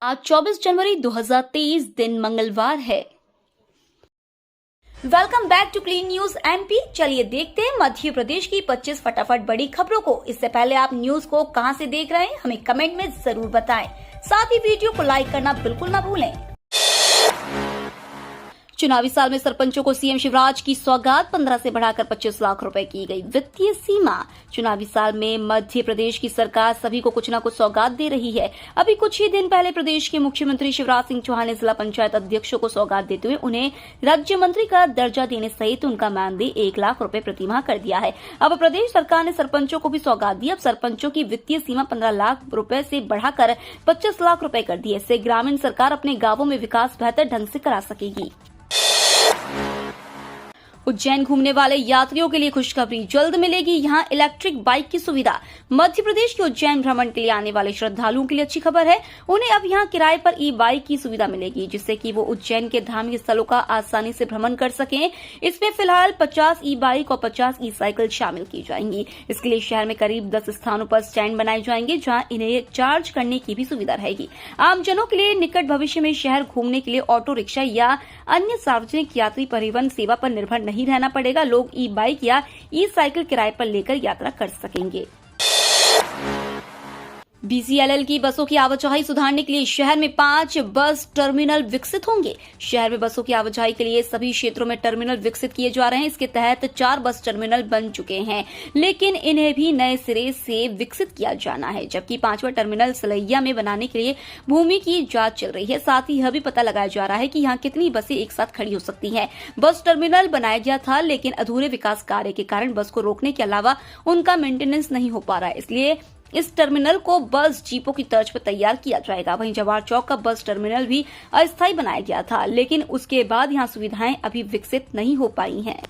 आज 24 जनवरी 2023 दिन मंगलवार है। Welcome back to Clean News MP. चलिए देखते हैं मध्य प्रदेश की 25 फटाफट बड़ी खबरों को। इससे पहले आप न्यूज को कहां से देख रहे हैं हमें कमेंट में जरूर बताएं। साथ ही वीडियो को लाइक करना बिल्कुल ना भूलें। चुनावी साल में सरपंचों को सीएम शिवराज की सौगात 15 से बढ़ाकर 25 लाख रुपए की गई वित्तीय सीमा। चुनावी साल में मध्य प्रदेश की सरकार सभी को कुछ न कुछ सौगात दे रही है। अभी कुछ ही दिन पहले प्रदेश के मुख्यमंत्री शिवराज सिंह चौहान ने जिला पंचायत अध्यक्षों को सौगात देते हुए उन्हें राज्य मंत्री का दर्जा देने सहित उनका मानदेय 1 लाख रुपए प्रतिमाह कर दिया है। अब प्रदेश सरकार ने सरपंचों को भी सौगात दी। अब सरपंचों की वित्तीय सीमा 15 लाख रुपए से बढ़ाकर 25 लाख रुपए कर दी है। इससे ग्रामीण सरकार अपने गांवों में विकास बेहतर ढंग से करा सकेगी। उज्जैन घूमने वाले यात्रियों के लिए खुशखबरी, जल्द मिलेगी यहां इलेक्ट्रिक बाइक की सुविधा। मध्य प्रदेश के उज्जैन भ्रमण के लिए आने वाले श्रद्धालुओं के लिए अच्छी खबर है। उन्हें अब यहां किराए पर ई बाइक की सुविधा मिलेगी, जिससे कि वो उज्जैन के धार्मिक स्थलों का आसानी से भ्रमण कर सकें। इसमें फिलहाल 50 ई बाइक और 50 ई साइकिल शामिल की जाएंगी। इसके लिए शहर में करीब 10 स्थानों पर स्टैंड बनाए जाएंगे, जहां इन्हें चार्ज करने की भी सुविधा रहेगी। आमजनों के लिए निकट भविष्य में शहर घूमने के लिए ऑटो रिक्शा या अन्य सार्वजनिक यात्री परिवहन सेवा पर निर्भर नहीं रहना पड़ेगा। लोग ई बाइक या ई साइकिल किराए पर लेकर यात्रा कर सकेंगे। बीसीएलएल की बसों की आवाजाही सुधारने के लिए शहर में 5 बस टर्मिनल विकसित होंगे। शहर में बसों की आवाजाही के लिए सभी क्षेत्रों में टर्मिनल विकसित किए जा रहे हैं। इसके तहत 4 बस टर्मिनल बन चुके हैं, लेकिन इन्हें भी नए सिरे से विकसित किया जाना है। जबकि 5वां टर्मिनल सलैया में बनाने के लिए भूमि की जांच चल रही है। साथ ही यह भी पता लगाया जा रहा है कि यहाँ कितनी बसें एक साथ खड़ी हो सकती हैं। बस टर्मिनल बनाया गया था, लेकिन अधूरे विकास कार्य के कारण बस को रोकने के अलावा उनका मेंटेनेंस नहीं हो पा रहा है। इसलिए इस टर्मिनल को बस जीपों की तर्ज पर तैयार किया जाएगा। वहीं जवाहर चौक का बस टर्मिनल भी अस्थायी बनाया गया था, लेकिन उसके बाद यहां सुविधाएं अभी विकसित नहीं हो पाई हैं।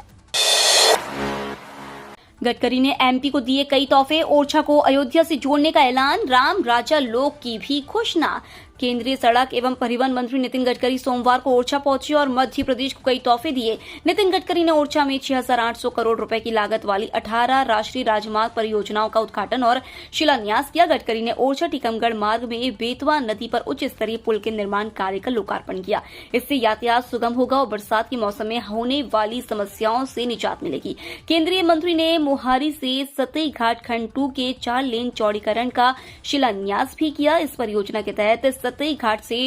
गडकरी ने एमपी को दिए कई तोहफे, ओरछा को अयोध्या से जोड़ने का ऐलान, राम राजा लोक की भी घोषणा। केंद्रीय सड़क एवं परिवहन मंत्री नितिन गडकरी सोमवार को ओरछा पहुंचे और मध्य प्रदेश को कई तोहफे दिए। नितिन गडकरी ने ओरछा में 6,800 करोड़ रुपए की लागत वाली 18 राष्ट्रीय राजमार्ग परियोजनाओं का उद्घाटन और शिलान्यास किया। गडकरी ने ओरछा टीकमगढ़ मार्ग में बेतवा नदी पर उच्च स्तरीय पुल के निर्माण कार्य का लोकार्पण किया। इससे यातायात सुगम होगा और बरसात के मौसम में होने वाली समस्याओं से निजात मिलेगी। केंद्रीय मंत्री ने मोहारी से सतई घाट खंड 2 के 4 लेन चौड़ीकरण का शिलान्यास भी किया। इस परियोजना के तहत सतई घाट से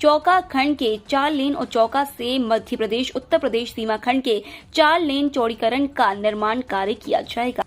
चौका खंड के 4 लेन और चौका से मध्य प्रदेश उत्तर प्रदेश सीमा खंड के 4 लेन चौड़ीकरण का निर्माण कार्य किया जाएगा।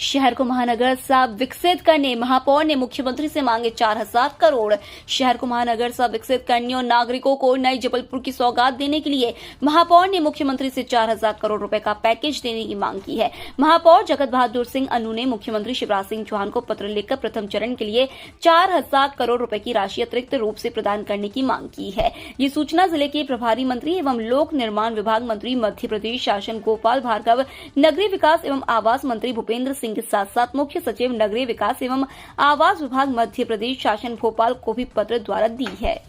शहर को महानगर सा विकसित करने महापौर ने मुख्यमंत्री से मांगे 4,000 करोड़। शहर को महानगर सा विकसित करने और नागरिकों को नई जबलपुर की सौगात देने के लिए महापौर ने मुख्यमंत्री से 4,000 करोड़ रुपए का पैकेज देने की मांग की है। महापौर जगत बहादुर सिंह अन्नू ने मुख्यमंत्री शिवराज सिंह चौहान को पत्र लिखकर प्रथम चरण के लिए 4,000 करोड़ रुपए की राशि अतिरिक्त रूप से प्रदान करने की मांग की है। ये सूचना जिले के प्रभारी मंत्री एवं लोक निर्माण विभाग मंत्री मध्य प्रदेश शासन गोपाल भार्गव, नगरीय विकास एवं आवास मंत्री भूपेंद्र सिंह के साथ साथ मुख्य सचिव नगरीय विकास एवं आवास विभाग मध्य प्रदेश शासन भोपाल को भी पत्र द्वारा दी है।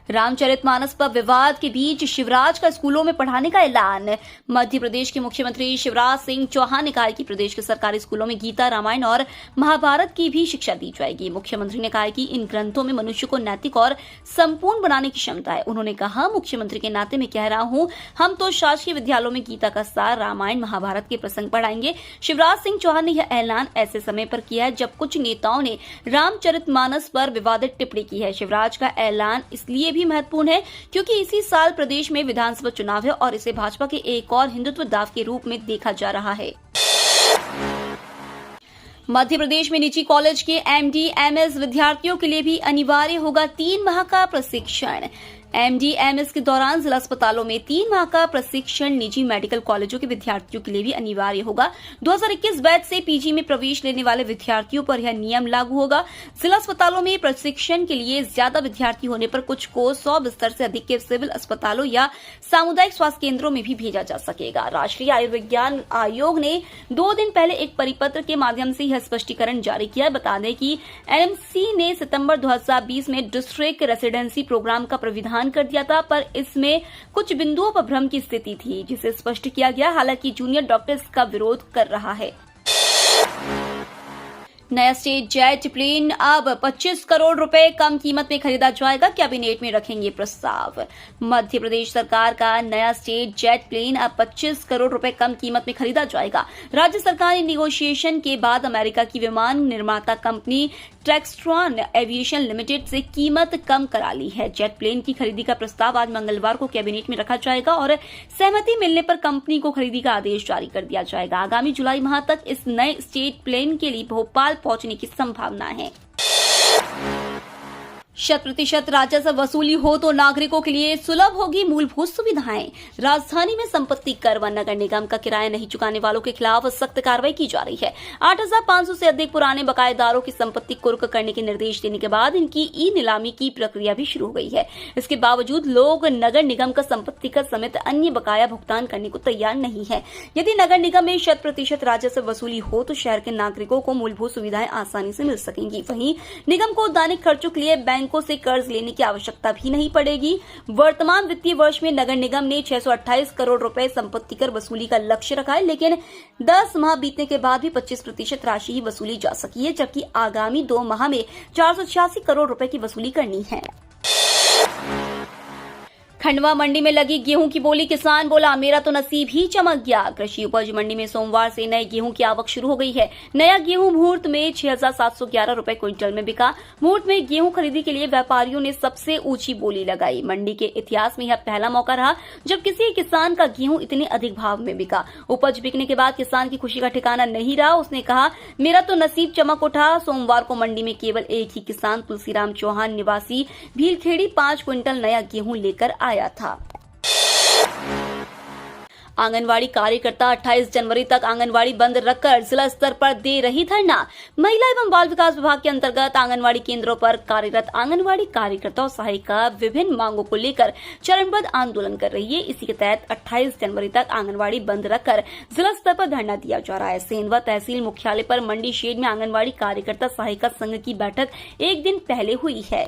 रामचरितमानस पर विवाद के बीच शिवराज का स्कूलों में पढ़ाने का ऐलान। मध्य प्रदेश के मुख्यमंत्री शिवराज सिंह चौहान ने कहा कि प्रदेश के सरकारी स्कूलों में गीता, रामायण और महाभारत की भी शिक्षा दी जाएगी। मुख्यमंत्री ने कहा कि इन ग्रंथों में मनुष्य को नैतिक और संपूर्ण बनाने की क्षमता है। उन्होंने कहा, मुख्यमंत्री के नाते मैं कह रहा हूं, हम तो शासकीय विद्यालयों में गीता का सार, रामायण, महाभारत के प्रसंग पढ़ाएंगे। शिवराज सिंह चौहान ने यह ऐलान ऐसे समय पर किया है जब कुछ नेताओं ने रामचरितमानस पर विवादित टिप्पणी की है। शिवराज का ऐलान इसलिए भी महत्वपूर्ण है क्योंकि इसी साल प्रदेश में विधानसभा चुनाव है और इसे भाजपा के एक और हिंदुत्व दाव के रूप में देखा जा रहा है। मध्य प्रदेश में निजी कॉलेज के एमडी, एमएस विद्यार्थियों के लिए भी अनिवार्य होगा 3 माह का प्रशिक्षण। एमडी, एमएस के दौरान जिला अस्पतालों में 3 माह का प्रशिक्षण निजी मेडिकल कॉलेजों के विद्यार्थियों के लिए भी अनिवार्य होगा। 2021 बैच से पीजी में प्रवेश लेने वाले विद्यार्थियों पर यह नियम लागू होगा। जिला अस्पतालों में प्रशिक्षण के लिए ज्यादा विद्यार्थी होने पर कुछ को 100 बिस्तर से अधिक के सिविल अस्पतालों या सामुदायिक स्वास्थ्य केंद्रों में भी भेजा जा सकेगा। राष्ट्रीय आयुर्विज्ञान आयोग ने 2 दिन पहले एक परिपत्र के माध्यम से यह स्पष्टीकरण जारी किया। बता दें कि एनएमसी ने सितंबर 2020 में डिस्ट्रिक्ट रेसिडेंसी प्रोग्राम का प्रावधान कर दिया था, पर इसमें कुछ बिंदुओं पर भ्रम की स्थिति थी, जिसे स्पष्ट किया गया। हालांकि जूनियर डॉक्टर इसका विरोध कर रहा है। नया स्टेट जेट प्लेन अब 25 करोड़ रुपए कम कीमत में खरीदा जाएगा, कैबिनेट में रखेंगे प्रस्ताव। मध्य प्रदेश सरकार का नया स्टेट जेट प्लेन अब 25 करोड़ रुपए कम कीमत में खरीदा जाएगा। राज्य सरकार ने नेगोशिएशन के बाद अमेरिका की विमान निर्माता कंपनी ट्रैक्स्ट्रॉन एविएशन लिमिटेड से कीमत कम करा ली है। जेट प्लेन की खरीदी का प्रस्ताव आज मंगलवार को कैबिनेट में रखा जाएगा और सहमति मिलने पर कंपनी को खरीदी का आदेश जारी कर दिया जाएगा। आगामी जुलाई माह तक इस नए स्टेट प्लेन के लिए भोपाल पहुंचने की संभावना है। 100% राजस्व वसूली हो तो नागरिकों के लिए सुलभ होगी मूलभूत सुविधाएं। राजधानी में संपत्ति कर व नगर निगम का किराया नहीं चुकाने वालों के खिलाफ सख्त कार्रवाई की जा रही है। 8,500 से अधिक पुराने बकायेदारों की संपत्ति कुर्क करने के निर्देश देने के बाद इनकी ई नीलामी की प्रक्रिया भी शुरू हो गई है। इसके बावजूद लोग नगर निगम का संपत्ति कर समेत अन्य बकाया भुगतान करने को तैयार नहीं है। यदि नगर निगम में 100% राजस्व वसूली हो तो शहर के नागरिकों को मूलभूत सुविधाएं आसानी से मिल सकेंगी। वहीं निगम को दैनिक खर्चों के लिए बैंकों से कर्ज लेने की आवश्यकता भी नहीं पड़ेगी। वर्तमान वित्तीय वर्ष में नगर निगम ने 628 करोड़ रुपए संपत्ति कर वसूली का लक्ष्य रखा है, लेकिन 10 माह बीतने के बाद भी 25% राशि ही वसूली जा सकी है, जबकि आगामी 2 माह में 486 करोड़ रुपए की वसूली करनी है। खंडवा मंडी में लगी गेहूं की बोली, किसान बोला मेरा तो नसीब ही चमक गया। कृषि उपज मंडी में सोमवार से नए गेहूं की आवक शुरू हो गई है। नया गेहूं मुहूर्त में 6,711 रुपए क्विंटल में बिका। मुहूर्त में गेहूं खरीदी के लिए व्यापारियों ने सबसे ऊंची बोली लगाई। मंडी के इतिहास में यह पहला मौका रहा जब किसी किसान का गेहूं इतने अधिक भाव में बिका। उपज बिकने के बाद किसान की खुशी का ठिकाना नहीं रहा। उसने कहा मेरा तो नसीब चमक उठा। सोमवार को मंडी में केवल एक ही किसान तुलसीराम चौहान निवासी भीलखेड़ी 5 क्विंटल नया गेहूं लेकर आया था। आंगनवाड़ी कार्यकर्ता 28 जनवरी तक आंगनवाड़ी बंद रखकर जिला स्तर पर दे रही धरना। महिला एवं बाल विकास विभाग के अंतर्गत आंगनवाड़ी केंद्रों पर कार्यरत आंगनवाड़ी कार्यकर्ता और सहायिका विभिन्न मांगों को लेकर चरणबद्ध आंदोलन कर रही है। इसी के तहत 28 जनवरी तक आंगनवाड़ी बंद रखकर जिला स्तर पर धरना दिया जा रहा है। सेंधवा तहसील मुख्यालय पर मंडी शेड में आंगनवाड़ी कार्यकर्ता सहायिका संघ की बैठक एक दिन पहले हुई है।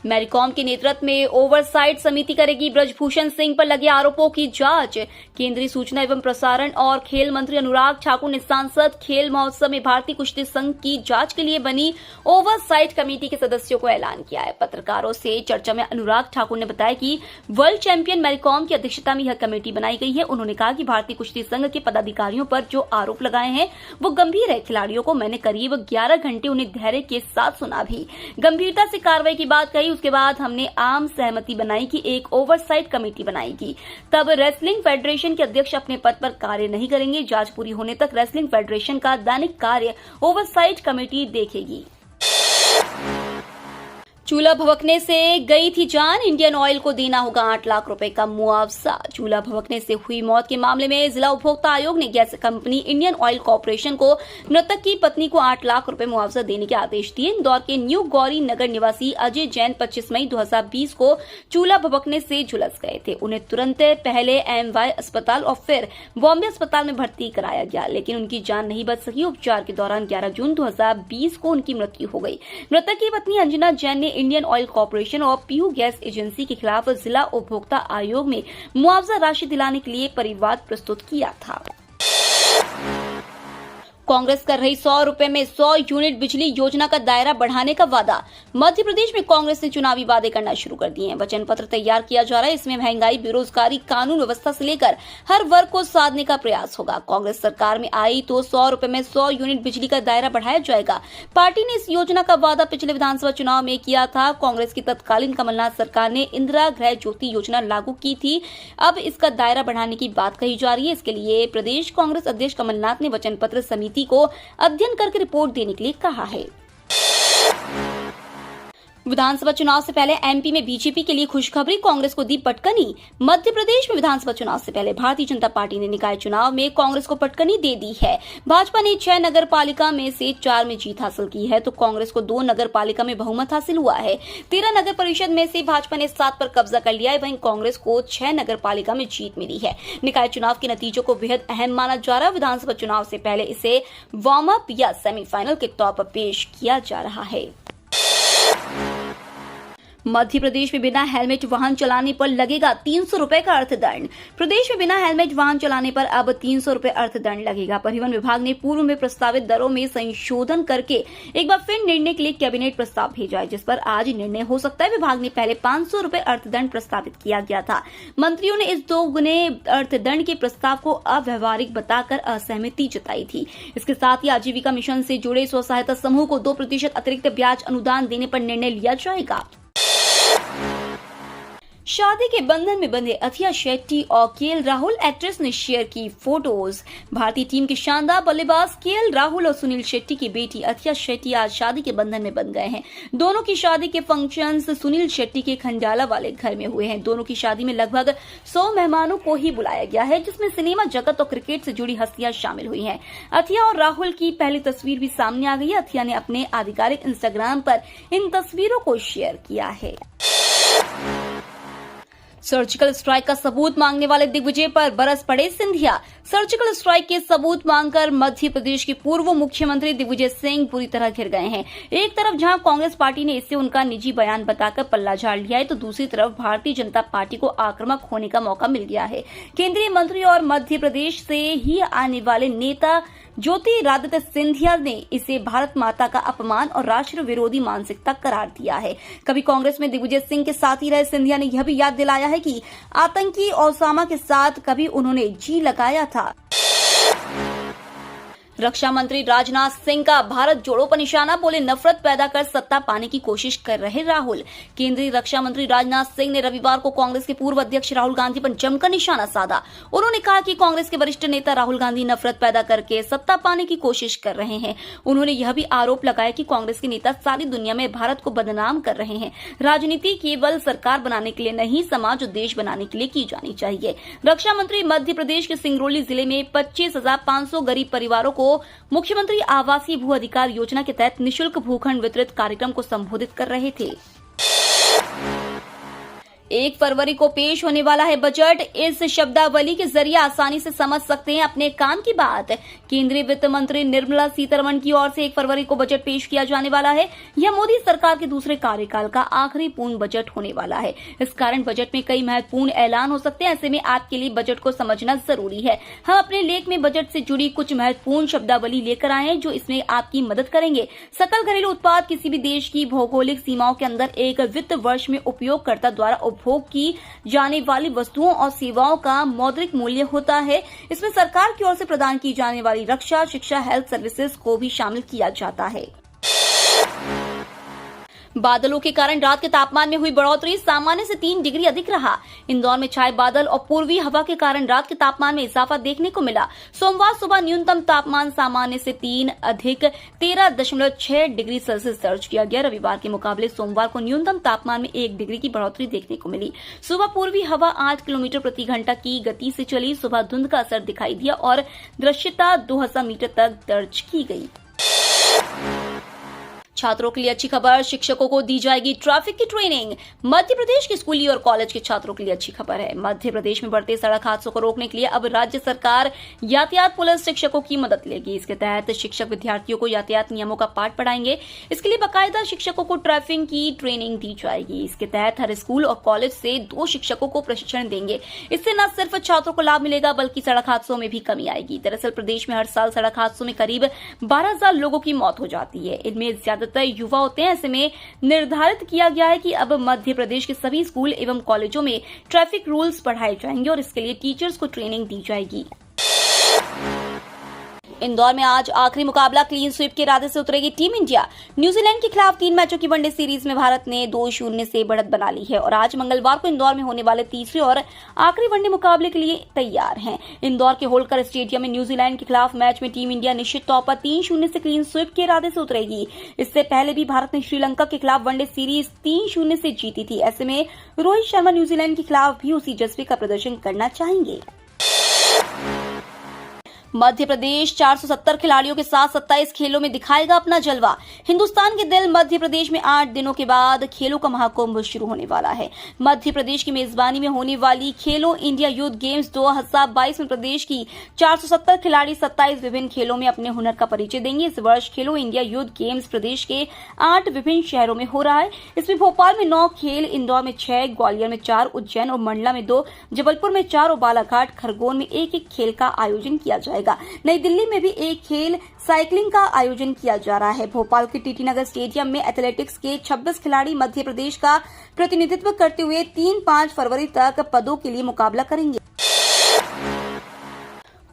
मैरीकॉम के नेतृत्व में ओवरसाइट समिति करेगी ब्रजभूषण सिंह पर लगे आरोपों की जांच। केंद्रीय सूचना एवं प्रसारण और खेल मंत्री अनुराग ठाकुर ने सांसद खेल महोत्सव में भारतीय कुश्ती संघ की जांच के लिए बनी ओवरसाइट कमेटी के सदस्यों को ऐलान किया है। पत्रकारों से चर्चा में अनुराग ठाकुर ने बताया कि वर्ल्ड चैंपियन मैरीकॉम की अध्यक्षता में यह कमेटी बनाई गई है। उन्होंने कहा कि भारतीय कुश्ती संघ के पदाधिकारियों पर जो आरोप लगाए हैं वो गंभीर है। खिलाड़ियों को मैंने करीब 11 घंटे उन्हें धैर्य के साथ सुना भी, गंभीरता से कार्रवाई की बात कही। उसके बाद हमने आम सहमति बनाई कि एक ओवरसाइट कमेटी बनाएगी। तब रेसलिंग फेडरेशन के अध्यक्ष अपने पद पर कार्य नहीं करेंगे। जांच पूरी होने तक रेसलिंग फेडरेशन का दैनिक कार्य ओवरसाइट कमेटी देखेगी। चूल्हा भभकने से गई थी जान, इंडियन ऑयल को देना होगा 8 लाख रुपए का मुआवजा। चूल्हा भभकने से हुई मौत के मामले में जिला उपभोक्ता आयोग ने gas company Indian oil corporation को मृतक की पत्नी को 8 लाख रुपए मुआवजा देने के आदेश दिए। इंदौर के न्यू गौरी नगर निवासी अजय जैन 25 मई 2020 को चूल्हा भभकने से झुलस गए थे। उन्हें तुरंत पहले MY अस्पताल और फिर बॉम्बे अस्पताल में भर्ती कराया गया, लेकिन उनकी जान नहीं बच सकी। उपचार के दौरान 11 जून 2020 को उनकी मृत्यु हो गई। मृतक की पत्नी अंजना जैन ने इंडियन ऑयल कॉर्पोरेशन और पीयू गैस एजेंसी के खिलाफ जिला उपभोक्ता आयोग में मुआवजा राशि दिलाने के लिए परिवाद प्रस्तुत किया था। कांग्रेस कर रही 100 रुपए में 100 यूनिट बिजली योजना का दायरा बढ़ाने का वादा। मध्य प्रदेश में कांग्रेस ने चुनावी वादे करना शुरू कर दिए हैं। वचन पत्र तैयार किया जा रहा है। इसमें महंगाई, बेरोजगारी, कानून व्यवस्था से लेकर हर वर्ग को साधने का प्रयास होगा। कांग्रेस सरकार में आई तो 100 रुपए में 100 यूनिट बिजली का दायरा बढ़ाया जाएगा। पार्टी ने इस योजना का वादा पिछले विधानसभा चुनाव में किया था। कांग्रेस की तत्कालीन कमलनाथ सरकार ने इंदिरा गृह ज्योति योजना लागू की थी। अब इसका दायरा बढ़ाने की बात कही जा रही है। इसके लिए प्रदेश कांग्रेस अध्यक्ष कमलनाथ ने वचन पत्र समिति को अध्ययन करके रिपोर्ट देने के लिए कहा है। विधानसभा चुनाव से पहले एमपी में बीजेपी के लिए खुशखबरी, कांग्रेस को दी पटकनी। मध्य प्रदेश में विधानसभा चुनाव से पहले भारतीय जनता पार्टी ने निकाय चुनाव में कांग्रेस को पटकनी दे दी है। भाजपा ने 6 नगर पालिका में से 4 में जीत हासिल की है, तो कांग्रेस को 2 नगर पालिका में बहुमत हासिल हुआ है। 13 नगर परिषद में से भाजपा ने 7 पर कब्जा कर लिया है, वहीं कांग्रेस को 6 नगर पालिका में जीत मिली है। निकाय चुनाव के नतीजों को बेहद अहम माना जा रहा है। विधानसभा चुनाव से पहले इसे वार्म अप या सेमीफाइनल के तौर पर पेश किया जा रहा है। मध्य प्रदेश में बिना हेलमेट वाहन चलाने पर लगेगा 300 रुपए का अर्थदंड। प्रदेश में बिना हेलमेट वाहन चलाने पर अब 300 रुपए अर्थदंड लगेगा। परिवहन विभाग ने पूर्व में प्रस्तावित दरों में संशोधन करके एक बार फिर निर्णय के लिए कैबिनेट प्रस्ताव भेजा है, जिस पर आज निर्णय हो सकता है। विभाग ने पहले 500 रुपए अर्थदंड प्रस्तावित किया गया था। मंत्रियों ने इस दोगुने अर्थदंड के प्रस्ताव को अव्यवहारिक बताकर असहमति जताई थी। इसके साथ ही आजीविका मिशन से जुड़े स्व सहायता समूह को 2% अतिरिक्त ब्याज अनुदान देने पर निर्णय लिया जाएगा। शादी के बंधन में बंधे अथिया शेट्टी और केएल राहुल, एक्ट्रेस ने शेयर की फोटोज। भारतीय टीम के शानदार बल्लेबाज केएल राहुल और सुनील शेट्टी की बेटी अथिया शेट्टी आज शादी के बंधन में बंध गए हैं। दोनों की शादी के फंक्शंस सुनील शेट्टी के खंडाला वाले घर में हुए हैं। दोनों की शादी में लगभग 100 मेहमानों को ही बुलाया गया है, जिसमें सिनेमा जगत और क्रिकेट से जुड़ी हस्तियां शामिल हुई हैं। अथिया और राहुल की पहली तस्वीर भी सामने आ गई है। अथिया ने अपने आधिकारिक इंस्टाग्राम पर इन तस्वीरों को शेयर किया है। सर्जिकल स्ट्राइक का सबूत मांगने वाले दिग्विजय पर बरस पड़े सिंधिया। सर्जिकल स्ट्राइक के सबूत मांगकर मध्य प्रदेश के पूर्व मुख्यमंत्री दिग्विजय सिंह पूरी तरह घिर गए हैं। एक तरफ जहां कांग्रेस पार्टी ने इसे उनका निजी बयान बताकर पल्ला झाड़ लिया है, तो दूसरी तरफ भारतीय जनता पार्टी को आक्रामक होने का मौका मिल गया है। केंद्रीय मंत्री और मध्य प्रदेश से ही आने वाले नेता ज्योतिरादित्य सिंधिया ने इसे भारत माता का अपमान और राष्ट्र विरोधी मानसिकता करार दिया है। कभी कांग्रेस में दिग्विजय सिंह के साथ ही रहे सिंधिया ने यह भी याद दिलाया है कि आतंकी ओसामा के साथ कभी उन्होंने जी लगाया था। रक्षा मंत्री राजनाथ सिंह का भारत जोड़ो पर निशाना, बोले नफरत पैदा कर सत्ता पाने की कोशिश कर रहे राहुल। केंद्रीय रक्षा मंत्री राजनाथ सिंह ने रविवार को कांग्रेस के पूर्व अध्यक्ष राहुल गांधी पर जमकर निशाना साधा। उन्होंने कहा कि कांग्रेस के वरिष्ठ नेता राहुल गांधी नफरत पैदा करके सत्ता पाने की कोशिश कर रहे हैं। उन्होंने यह भी आरोप लगाया कि कांग्रेस के नेता सारी दुनिया में भारत को बदनाम कर रहे हैं। राजनीति केवल सरकार बनाने के लिए नहीं, समाज और देश बनाने के लिए की जानी चाहिए। रक्षा मंत्री मध्य प्रदेश के सिंगरौली जिले में 25,500 गरीब परिवारों को मुख्यमंत्री आवासीय भू अधिकार योजना के तहत निशुल्क भूखंड वितरित कार्यक्रम को संबोधित कर रहे थे। 1 फरवरी को पेश होने वाला है बजट। इस शब्दावली के जरिए आसानी से समझ सकते हैं अपने काम की बात। केंद्रीय वित्त मंत्री निर्मला सीतारमण की ओर से 1 फरवरी को बजट पेश किया जाने वाला है। यह मोदी सरकार के दूसरे कार्यकाल का आखिरी पूर्ण बजट होने वाला है। इस कारण बजट में कई महत्वपूर्ण ऐलान हो सकते हैं। ऐसे में आपके लिए बजट को समझना जरूरी है। हम अपने लेख में बजट से जुड़ी कुछ महत्वपूर्ण शब्दावली लेकर आए हैं, जो इसमें आपकी मदद करेंगे। सकल घरेलू उत्पाद किसी भी देश की भौगोलिक सीमाओं के अंदर एक वित्त वर्ष में उपयोगकर्ता द्वारा उपभोग की जाने वाली वस्तुओं और सेवाओं का मौद्रिक मूल्य होता है। इसमें सरकार की ओर से प्रदान की जाने वाली रक्षा, शिक्षा, हेल्थ सर्विसेज को भी शामिल किया जाता है। बादलों के कारण रात के तापमान में हुई बढ़ोतरी, सामान्य से 3 डिग्री अधिक रहा। इंदौर में छाए बादल और पूर्वी हवा के कारण रात के तापमान में इजाफा देखने को मिला। सोमवार सुबह न्यूनतम तापमान सामान्य से 3 अधिक 13.6 डिग्री सेल्सियस दर्ज किया गया। रविवार के मुकाबले सोमवार को न्यूनतम तापमान में 1 डिग्री की बढ़ोतरी देखने को मिली। सुबह पूर्वी हवा 8 किलोमीटर प्रति घंटा की गति से चली। सुबह धुंध का असर दिखाई दिया और दृश्यता 2000 मीटर तक दर्ज की गई। छात्रों के लिए अच्छी खबर, शिक्षकों को दी जाएगी ट्रैफिक की ट्रेनिंग। मध्य प्रदेश के स्कूली और कॉलेज के छात्रों के लिए अच्छी खबर है। मध्य प्रदेश में बढ़ते सड़क हादसों को रोकने के लिए अब राज्य सरकार यातायात पुलिस शिक्षकों की मदद लेगी। इसके तहत शिक्षक विद्यार्थियों को यातायात नियमों का पाठ पढ़ाएंगे। इसके लिए बाकायदा शिक्षकों को ट्रैफिक की ट्रेनिंग दी जाएगी। इसके तहत हर स्कूल और कॉलेज से 2 शिक्षकों को प्रशिक्षण देंगे। इससे न सिर्फ छात्रों को लाभ मिलेगा, बल्कि सड़क हादसों में भी कमी आएगी। दरअसल प्रदेश में हर साल सड़क हादसों में करीब 12,000 लोगों की मौत हो जाती है। इनमें ज्यादातर युवा होते हैं। ऐसे में निर्धारित किया गया है कि अब मध्य प्रदेश के सभी स्कूल एवं कॉलेजों में ट्रैफिक रूल्स पढ़ाए जाएंगे और इसके लिए टीचर्स को ट्रेनिंग दी जाएगी। इंदौर में आज आखिरी मुकाबला क्लीन स्वीप के इरादे से उतरेगी टीम इंडिया। न्यूजीलैंड के खिलाफ 3 मैचों की वनडे सीरीज में भारत ने 2-0 से बढ़त बना ली है और आज मंगलवार को इंदौर में होने वाले तीसरे और आखिरी वनडे मुकाबले के लिए तैयार है। इंदौर के होलकर स्टेडियम में न्यूजीलैंड के खिलाफ मैच में टीम इंडिया निश्चित तौर पर 3-0 से क्लीन स्वीप के इरादे से उतरेगी। इससे पहले भी भारत ने श्रीलंका के खिलाफ वनडे सीरीज 3-0 से जीती थी। ऐसे में रोहित शर्मा न्यूजीलैंड के खिलाफ भी उसी जज्बे का प्रदर्शन करना चाहेंगे। मध्य प्रदेश 470 खिलाड़ियों के साथ 27 खेलों में दिखाएगा अपना जलवा। हिंदुस्तान के दिल मध्य प्रदेश में 8 दिनों के बाद खेलों का महाकुंभ शुरू होने वाला है। मध्य प्रदेश की मेजबानी में होने वाली खेलो इंडिया यूथ गेम्स 2022 में प्रदेश की 470 खिलाड़ी 27 विभिन्न खेलों में अपने हुनर का परिचय देंगे। इस वर्ष खेलो इंडिया यूथ गेम्स प्रदेश के 8 विभिन्न शहरों में हो रहा है। इसमें भोपाल में 9 खेल, इंदौर में 6, ग्वालियर में 4, उज्जैन और मंडला में 2, जबलपुर में 4 और बालाघाट, खरगोन में 1-1 खेल का आयोजन किया जाएगा। नई दिल्ली में भी 1 खेल साइकिलिंग का आयोजन किया जा रहा है। भोपाल के टीटी नगर स्टेडियम में एथलेटिक्स के 26 खिलाड़ी मध्य प्रदेश का प्रतिनिधित्व करते हुए 3-5 फरवरी तक पदों के लिए मुकाबला करेंगे।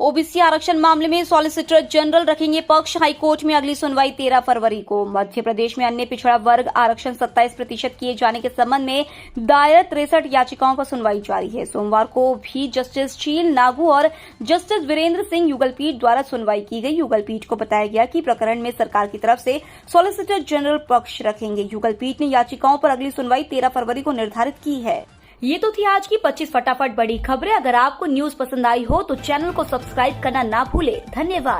ओबीसी आरक्षण मामले में सॉलिसिटर जनरल रखेंगे पक्ष। हाईकोर्ट में अगली सुनवाई 13 फरवरी को। मध्य प्रदेश में अन्य पिछड़ा वर्ग आरक्षण 27% किए जाने के संबंध में दायर 63 याचिकाओं पर सुनवाई जारी है। सोमवार को भी जस्टिस शील नागू और जस्टिस वीरेंद्र सिंह युगलपीठ द्वारा सुनवाई की गई। युगलपीठ को बताया गया कि प्रकरण में सरकार की तरफ से सॉलिसिटर जनरल पक्ष रखेंगे। युगलपीठ ने याचिकाओं पर अगली सुनवाई 13 फरवरी को निर्धारित की है। ये तो थी आज की 25 फटाफट बड़ी खबरें। अगर आपको न्यूज पसंद आई हो तो चैनल को सब्सक्राइब करना ना भूले। धन्यवाद।